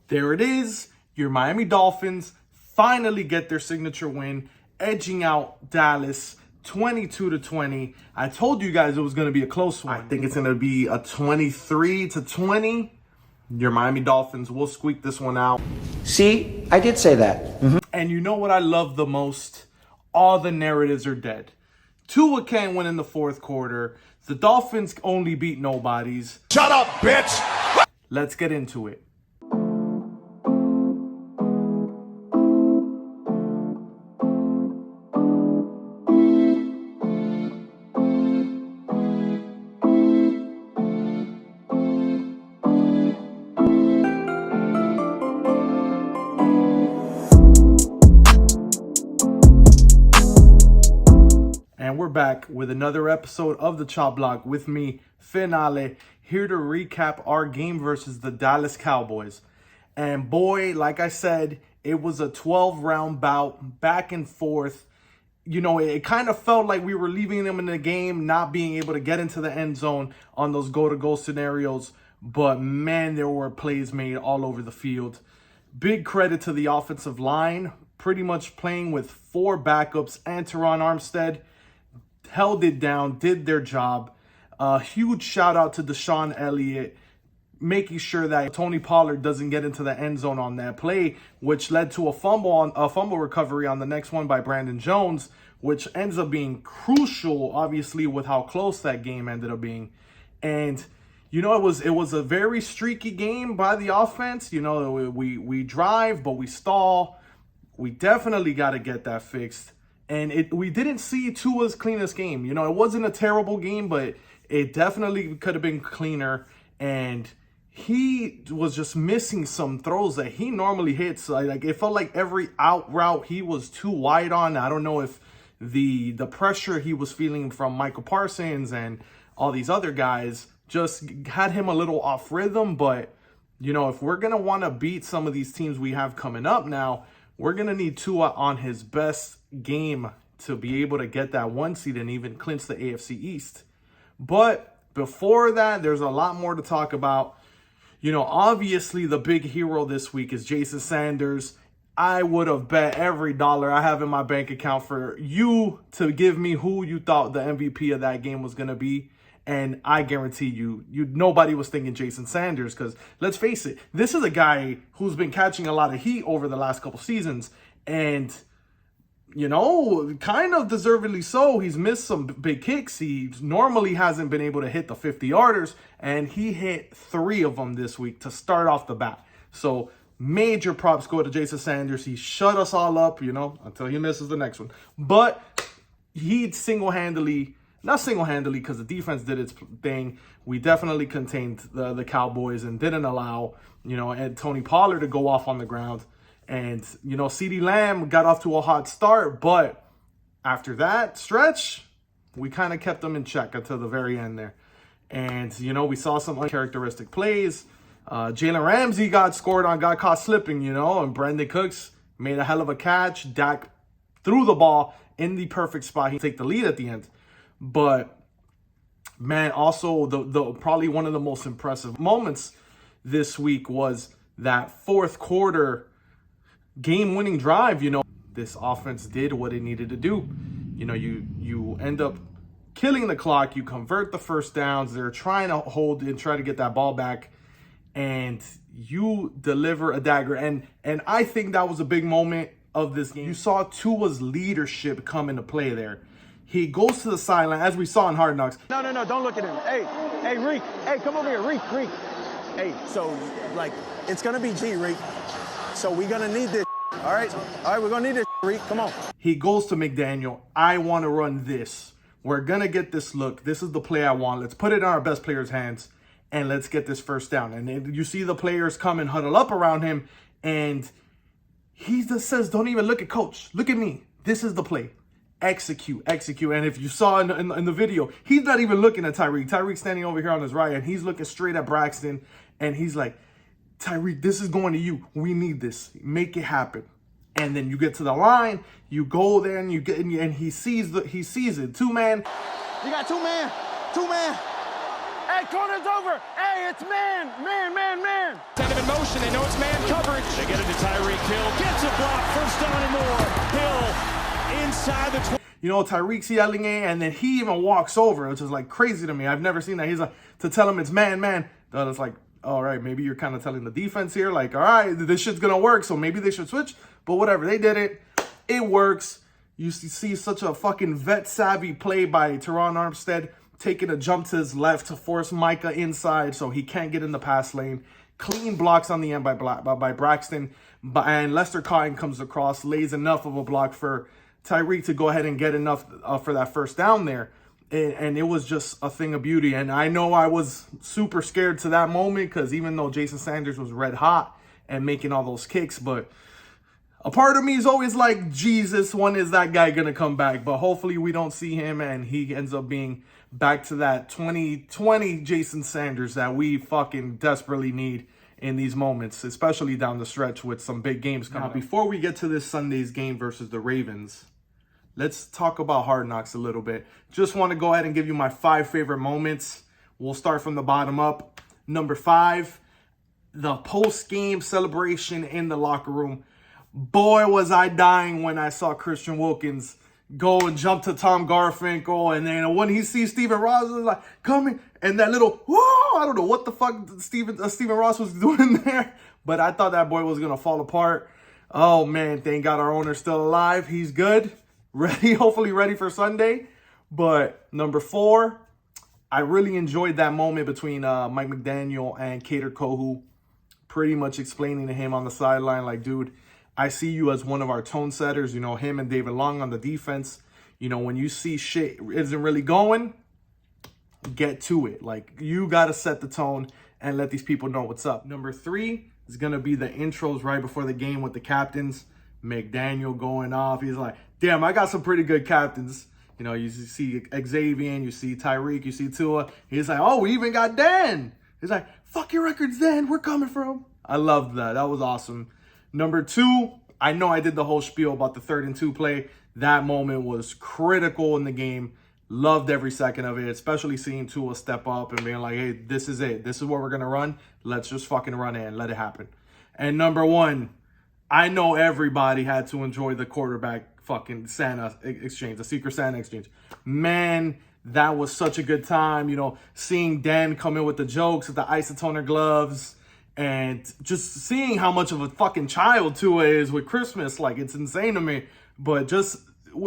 There it is. Your Miami Dolphins finally get their signature win, edging out Dallas 22-20. I told you guys it was going to be a close one. I think it's going to be a 23-20. Your Miami Dolphins will squeak this one out. See, I did say that. And you know what I love the most? All the narratives are dead. Tua can't win in the fourth quarter. The Dolphins only beat nobodies. Shut up, bitch! Let's get into it. And we're back with another episode of the Chop Block with me, Finale, here to recap our game versus the Dallas Cowboys. And boy, like I said, it was a 12-round bout, back and forth. You know, it kind of felt like we were leaving them in the game, not being able to get into the end zone on those go-to-goal scenarios. But man, there were plays made all over the field. Big credit to the offensive line, pretty much playing with 4 backups and Teron Armstead. Held it down, did their job. A huge shout out to Deshaun Elliott, making sure that Tony Pollard doesn't get into the end zone on that play, which led to a fumble recovery on the next one by Brandon Jones, which ends up being crucial, obviously, with how close that game ended up being. And you know, it was a very streaky game by the offense. You know, we drive, but we stall. We definitely got to get that fixed. And we didn't see Tua's cleanest game. You know, it wasn't a terrible game, but it definitely could have been cleaner. And he was just missing some throws that he normally hits. Like it felt like every out route he was too wide on. I don't know if the pressure he was feeling from Michael Parsons and all these other guys just had him a little off rhythm. But, you know, if we're going to want to beat some of these teams we have coming up now, we're going to need Tua on his best game to be able to get that 1 seed and even clinch the AFC East. But before that, there's a lot more to talk about. You know, obviously the big hero this week is Jason Sanders. I would have bet every dollar I have in my bank account for you to give me who you thought the MVP of that game was going to be. And I guarantee you nobody was thinking Jason Sanders, because let's face it, this is a guy who's been catching a lot of heat over the last couple seasons. And, you know, kind of deservedly so. He's missed some big kicks. He normally hasn't been able to hit the 50-yarders, and he hit 3 of them this week to start off the bat. So major props go to Jason Sanders. He shut us all up, you know, until he misses the next one. But he single-handedly, not single-handedly because the defense did its thing. We definitely contained the Cowboys and didn't allow, you know, and Tony Pollard to go off on the ground. And, you know, CeeDee Lamb got off to a hot start, but after that stretch, we kind of kept them in check until the very end there. And, you know, we saw some uncharacteristic plays. Jalen Ramsey got caught slipping, you know, and Brandon Cooks made a hell of a catch. Dak threw the ball in the perfect spot. He take the lead at the end. But, man, also the probably one of the most impressive moments this week was that fourth quarter game-winning drive. You know, this offense did what it needed to do. You know, you end up killing the clock. You convert the first downs. They're trying to hold and try to get that ball back, and you deliver a dagger. And I think that was a big moment of this game. You saw Tua's leadership come into play there. He goes to the sideline, as we saw in Hard Knocks. No, don't look at him. Hey, Reek. Hey, come over here, Reek. Hey, so, like, it's going to be G, Reek. So we're going to need this. All right, we're going to need this, Reek. Come on. He goes to McDaniel. I want to run this. We're going to get this look. This is the play I want. Let's put it in our best player's hands, and let's get this first down. And then you see the players come and huddle up around him, and he just says, don't even look at coach. Look at me. This is the play. Execute. And if you saw in the video, he's not even looking at Tyreek. Tyreek's standing over here on his right, and he's looking straight at Braxton, and he's like, Tyreek, this is going to you. We need this. Make it happen. And then you get to the line, you go there, and and he sees it. 2-man. You got 2-man. Hey, corner's over. Hey, it's man. Send him in motion. They know it's man coverage. Hill gets a block, first down and more. Hill inside the 20. You know, Tyreek's yelling it, and then he even walks over, which is like crazy to me. I've never seen that. He's like, to tell him it's man. Then it's like, all right, maybe you're kind of telling the defense here, like, all right, this shit's going to work, so maybe they should switch. But whatever, they did it. It works. You see such a fucking vet-savvy play by Teron Armstead, taking a jump to his left to force Micah inside so he can't get in the pass lane. Clean blocks on the end by Braxton. And Lester Cotton comes across, lays enough of a block for Tyreek to go ahead and get enough for that first down there. And it was just a thing of beauty. And I know I was super scared to that moment because even though Jason Sanders was red hot and making all those kicks, but a part of me is always like, Jesus, when is that guy going to come back? But hopefully we don't see him and he ends up being back to that 2020 Jason Sanders that we fucking desperately need in these moments, especially down the stretch with some big games coming up. Before we get to this Sunday's game versus the Ravens, let's talk about Hard Knocks a little bit. Just want to go ahead and give you my 5 favorite moments. We'll start from the bottom up. Number 5, the post-game celebration in the locker room. Boy, was I dying when I saw Christian Wilkins go and jump to Tom Garfinkel. And then when he sees Stephen Ross, was like, coming. And that little, whoa, I don't know what the fuck Stephen Ross was doing there. But I thought that boy was going to fall apart. Oh, man, thank God our owner's still alive. He's good. Ready, hopefully ready for Sunday. But number 4, I really enjoyed that moment between Mike McDaniel and Kader Kohu, pretty much explaining to him on the sideline, like, dude, I see you as one of our tone setters, you know, him and David Long on the defense. You know, when you see shit isn't really going, get to it. Like, you got to set the tone and let these people know what's up. Number 3 is going to be the intros right before the game with the captains. McDaniel going off. He's like, damn, I got some pretty good captains. You know, you see Xavier, you see Tyreek, you see Tua. He's like, oh, we even got Dan. He's like, fuck your records, Dan. We're coming from. I loved that. That was awesome. Number 2, I know I did the whole spiel about the 3rd and 2 play. That moment was critical in the game. Loved every second of it, especially seeing Tua step up and being like, hey, this is it. This is what we're going to run. Let's just fucking run it and let it happen. And number 1, I know everybody had to enjoy the quarterback fucking Santa exchange, the Secret Santa exchange. Man, that was such a good time. You know, seeing Dan come in with the jokes with the isotoner gloves and just seeing how much of a fucking child Tua is with Christmas. Like, it's insane to me. But just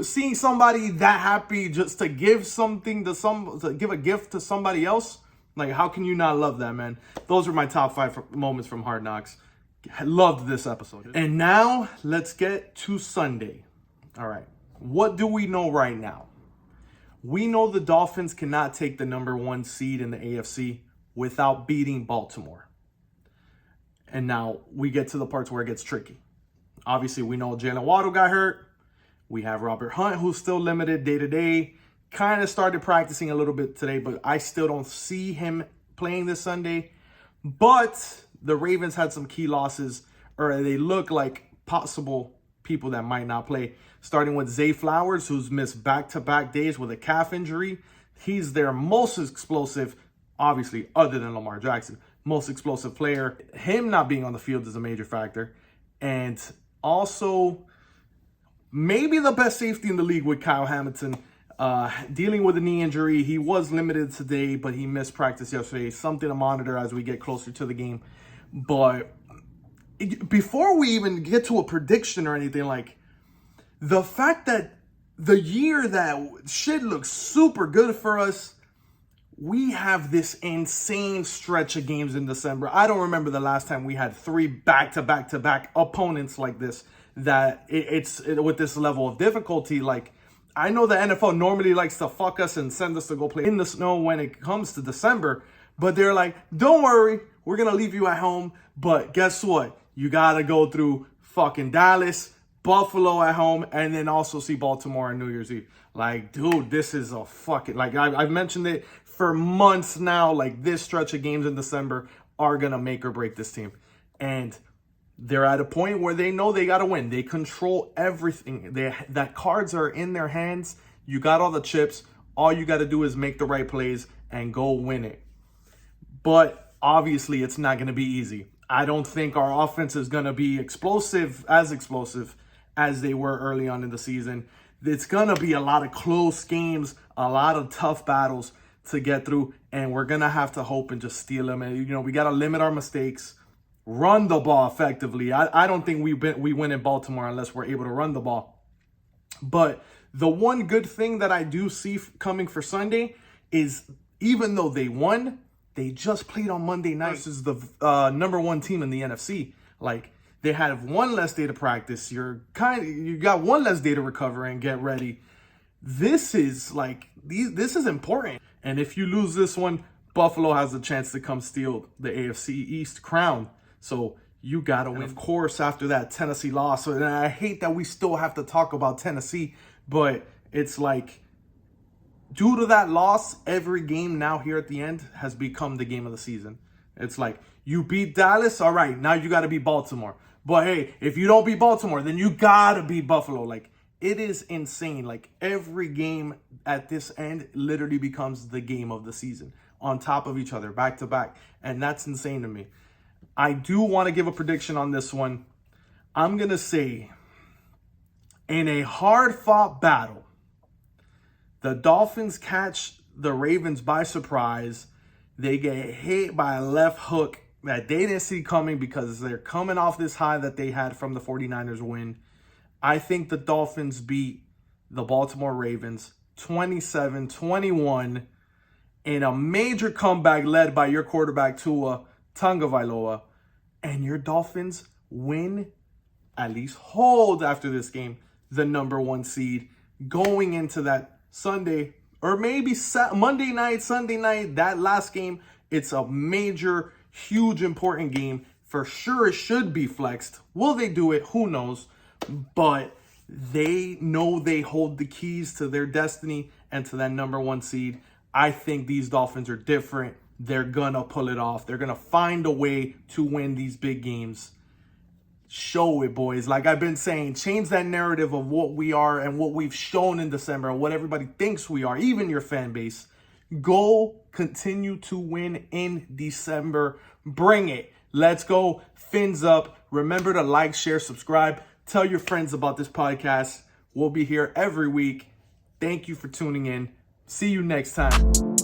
seeing somebody that happy just to give something to give a gift to somebody else, like, how can you not love that, man? Those are my top 5 moments from Hard Knocks. I loved this episode. And now let's get to Sunday. All right. What do we know right now? We know the Dolphins cannot take the number 1 seed in the AFC without beating Baltimore. And now we get to the parts where it gets tricky. Obviously, we know Jalen Waddle got hurt. We have Robert Hunt, who's still limited day-to-day. Kind of started practicing a little bit today, but I still don't see him playing this Sunday. But the Ravens had some key losses, or they look like possible people that might not play. Starting with Zay Flowers, who's missed back-to-back days with a calf injury. He's their most explosive, obviously, other than Lamar Jackson, most explosive player. Him not being on the field is a major factor. And also, maybe the best safety in the league with Kyle Hamilton, dealing with a knee injury. He was limited today, but he missed practice yesterday. Something to monitor as we get closer to the game. But before we even get to a prediction or anything, like, the fact that the year that shit looks super good for us, we have this insane stretch of games in December. I don't remember the last time we had 3 back-to-back opponents like this, that it's with this level of difficulty. Like, I know the NFL normally likes to fuck us and send us to go play in the snow when it comes to December, but they're like, don't worry, we're going to leave you at home, but guess what? You got to go through fucking Dallas, Buffalo at home, and then also see Baltimore on New Year's Eve. Like, dude, this is a fucking, like, I've mentioned it for months now, like, this stretch of games in December are going to make or break this team. And they're at a point where they know they got to win. They control everything. That cards are in their hands. You got all the chips. All you got to do is make the right plays and go win it. But obviously, it's not going to be easy. I don't think our offense is going to be explosive as they were early on in the season. It's going to be a lot of close games, a lot of tough battles to get through, and we're going to have to hope and just steal them. And, you know, we got to limit our mistakes, run the ball effectively. I don't think we win in Baltimore unless we're able to run the ball. But the one good thing that I do see coming for Sunday is even though they won, they just played on Monday night versus the number one team in the NFC. Like, they have one less day to practice. You got one less day to recover and get ready. This is important. And if you lose this one, Buffalo has a chance to come steal the AFC East crown. So you got to win. Of course, after that Tennessee loss, and I hate that we still have to talk about Tennessee, but it's like, due to that loss, every game now here at the end has become the game of the season. It's like, you beat Dallas, all right, now you got to beat Baltimore. But hey, if you don't beat Baltimore, then you got to beat Buffalo. Like, it is insane. Like, every game at this end literally becomes the game of the season on top of each other, back to back. And that's insane to me. I do want to give a prediction on this one. I'm going to say, in a hard-fought battle, the Dolphins catch the Ravens by surprise. They get hit by a left hook that they didn't see coming because they're coming off this high that they had from the 49ers win. I think the Dolphins beat the Baltimore Ravens 27-21 in a major comeback led by your quarterback Tua Tagovailoa. And your Dolphins win, at least hold after this game, the number one seed going into that Sunday, or maybe Monday night, Sunday night, that last game. It's a major, huge, important game. For sure, it should be flexed. Will they do it? Who knows? But they know they hold the keys to their destiny and to that number one seed. I think these Dolphins are different. They're going to pull it off. They're going to find a way to win these big games. Show it, boys. Like I've been saying, change that narrative of what we are and what we've shown in December and what everybody thinks we are, even your fan base. Go continue to win in December. Bring it. Let's go. Fins up. Remember to like, share, subscribe. Tell your friends about this podcast. We'll be here every week. Thank you for tuning in. See you next time.